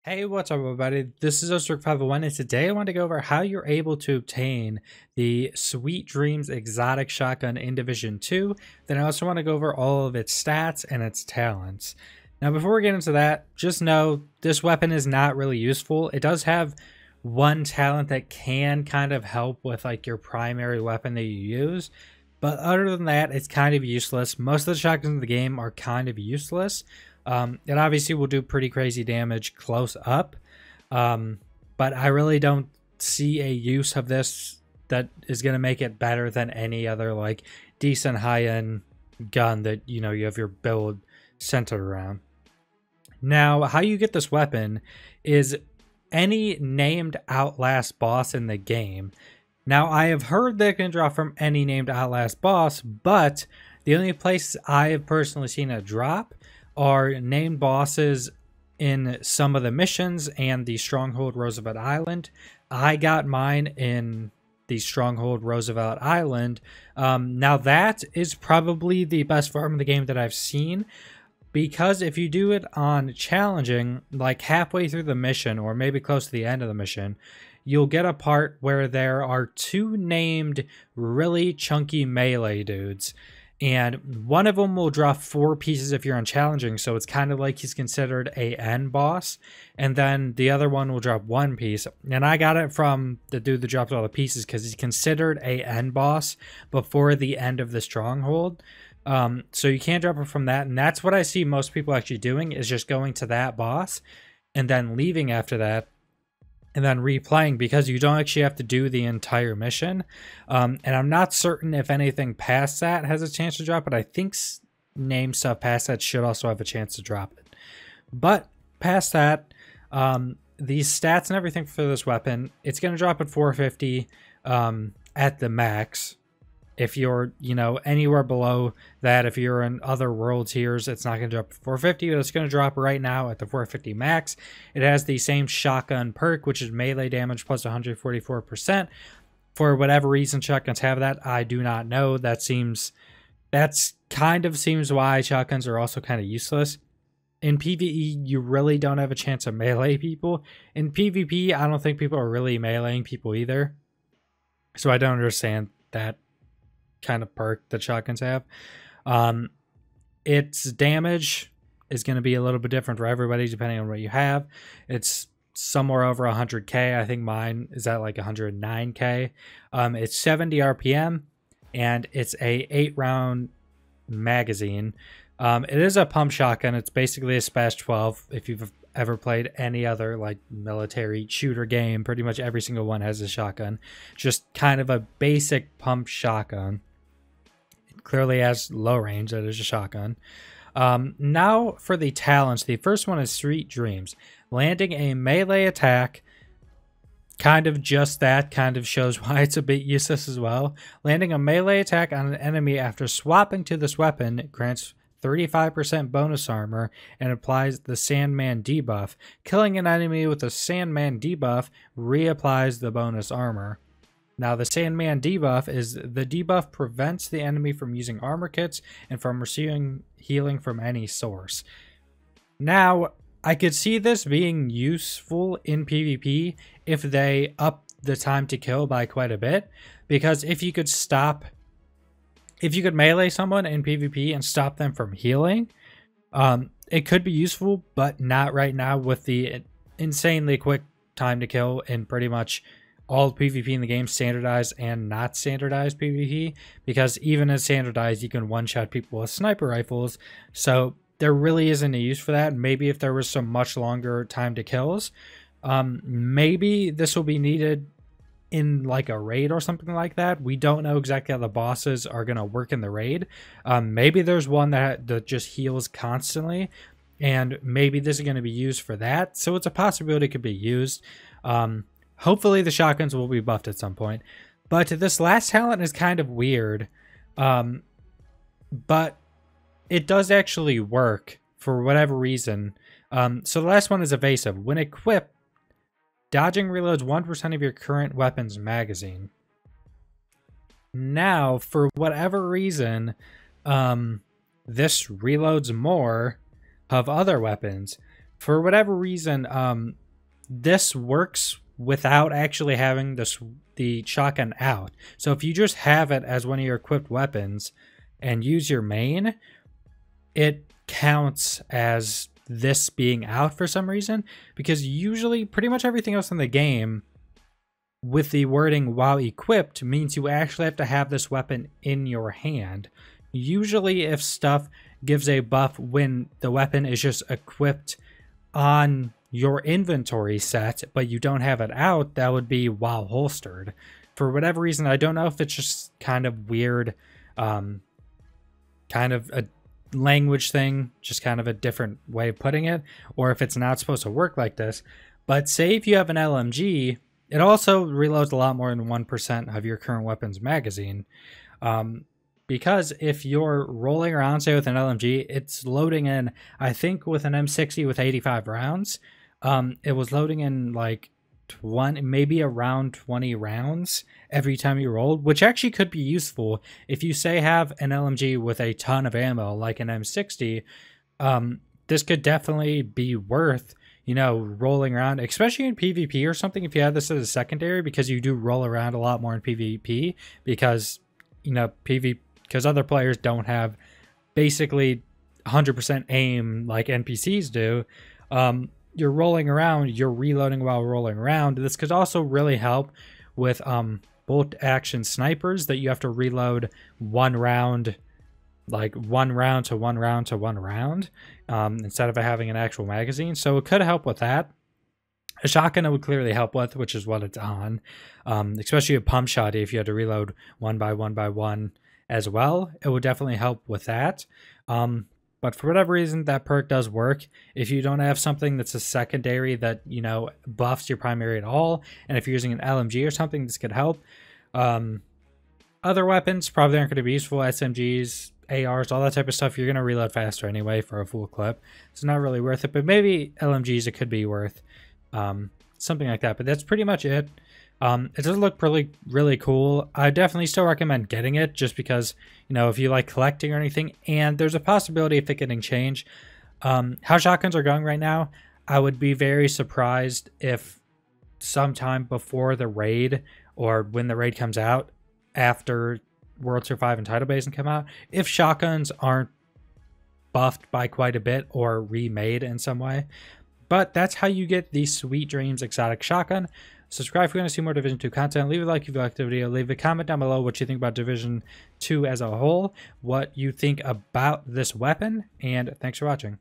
Hey, what's up, everybody? This is Ostric501, and today I want to go over how you're able to obtain the Sweet Dreams Exotic Shotgun in Division 2. Then I also want to go over all of its stats and its talents. Now, before we get into that, just know this weapon is not really useful. It does have one talent that can kind of help with like your primary weapon that you use, but other than that, it's kind of useless. Most of the shotguns in the game are kind of useless. It obviously will do pretty crazy damage close up, but I really don't see a use of this that is going to make it better than any other like decent high-end gun that you have your build centered around. Now, how you get this weapon is any named Outlast boss in the game. Now, I have heard that it can drop from any named Outlast boss, but the only place I have personally seen it drop are named bosses in some of the missions and the Stronghold Roosevelt Island. I got mine in the Stronghold Roosevelt Island. Now that is probably the best farm in the game that I've seen, because if you do it on challenging, like halfway through the mission or maybe close to the end of the mission, you'll get a part where there are two named really chunky melee dudes. And one of them will drop 4 pieces if you're on challenging, so it's kind of like he's considered a N boss. And then the other one will drop 1 piece. And I got it from the dude that dropped all the pieces because he's considered a N boss before the end of the Stronghold. So you can't drop it from that. And that's what I see most people actually doing, is just going to that boss and then leaving after that, and then replaying, because you don't actually have to do the entire mission. And I'm not certain if anything past that has a chance to drop it. I think name stuff past that should also have a chance to drop it. But past that, these stats and everything for this weapon, it's going to drop at 450 at the max. If you're, anywhere below that, if you're in other world tiers, it's not going to drop at 450, but it's going to drop right now at the 450 max. It has the same shotgun perk, which is melee damage plus 144%. For whatever reason, shotguns have that. I do not know. That's kind of seems why shotguns are also kind of useless. In PvE, you really don't have a chance to melee people. In PvP, I don't think people are really meleeing people either. So I don't understand that kind of perk that shotguns have. Its damage is going to be a little bit different for everybody depending on what you have. It's somewhere over 100k. I think mine is at like 109k. It's 70 RPM and it's a 8-round magazine. It is a pump shotgun. It's basically a SPAS 12. If you've ever played any other like military shooter game, pretty much every single one has a shotgun. Just kind of a basic pump shotgun. Clearly has low range. That is a shotgun. Now for the talents. The first one is Sweet Dreams. Landing a melee attack. Kind of just that. Kind of shows why it's a bit useless as well. Landing a melee attack on an enemy after swapping to this weapon grants 35% bonus armor and applies the Sandman debuff. Killing an enemy with a Sandman debuff reapplies the bonus armor. Now, the Sandman debuff is the debuff prevents the enemy from using armor kits and from receiving healing from any source. Now, I could see this being useful in PvP if they up the time to kill by quite a bit, because if you could melee someone in PvP and stop them from healing, it could be useful, but not right now with the insanely quick time to kill in pretty much all PvP in the game, standardized and not standardized PvP, because even in standardized, you can one-shot people with sniper rifles, so there really isn't a use for that. Maybe if there was some much longer time to kills, maybe this will be needed in like a raid or something like that. We don't know exactly how the bosses are going to work in the raid. Maybe there's one that just heals constantly, and maybe this is going to be used for that, so it's a possibility it could be used. Hopefully the shotguns will be buffed at some point. But this last talent is kind of weird. But it does actually work for whatever reason. So the last one is Evasive. When equipped, dodging reloads 1% of your current weapon's magazine. Now, for whatever reason, this reloads more of other weapons. for whatever reason, this works without actually having the shotgun out. So if you just have it as one of your equipped weapons and use your main, it counts as this being out for some reason, because usually pretty much everything else in the game with the wording while equipped means you actually have to have this weapon in your hand. Usually if stuff gives a buff when the weapon is just equipped on your inventory set, but you don't have it out, that would be while holstered. For whatever reason, I don't know if it's just kind of weird, kind of a language thing, just kind of a different way of putting it, or if it's not supposed to work like this. But say if you have an LMG, it also reloads a lot more than 1% of your current weapon's magazine. Because if you're rolling around, say with an LMG, it's loading in, I think with an M60 with 85 rounds, it was loading in like 20, maybe around 20 rounds every time you rolled, which actually could be useful if you say have an LMG with a ton of ammo like an M60. This could definitely be worth, you know, rolling around, especially in PvP or something, if you have this as a secondary, because you do roll around a lot more in PvP, because, you know, because other players don't have basically 100% aim like NPCs do. You're rolling around, you're reloading while rolling around. This could also really help with bolt action snipers that you have to reload one round, like one round to one round to one round, instead of having an actual magazine. So it could help with that. A shotgun it would clearly help with, which is what it's on, especially a pump shot. If you had to reload one by one as well, it would definitely help with that. But for whatever reason, that perk does work. If you don't have something that's a secondary that, you know, buffs your primary at all, and if you're using an LMG or something, this could help. Other weapons probably aren't going to be useful. SMGs, ARs, all that type of stuff, you're going to reload faster anyway for a full clip. It's not really worth it, but maybe LMGs, it could be worth something like that. But that's pretty much it. It does look really cool. I definitely still recommend getting it, just because, you know, if you like collecting or anything, and there's a possibility of it getting changed. How shotguns are going right now, I would be very surprised if sometime before the raid, or when the raid comes out after World Survive and Tidal Basin come out, if shotguns aren't buffed by quite a bit or remade in some way. But that's how you get the Sweet Dreams exotic shotgun. Subscribe if you want to see more Division 2 content. Leave a like if you liked the video. Leave a comment down below what you think about Division 2 as a whole, what you think about this weapon, and thanks for watching.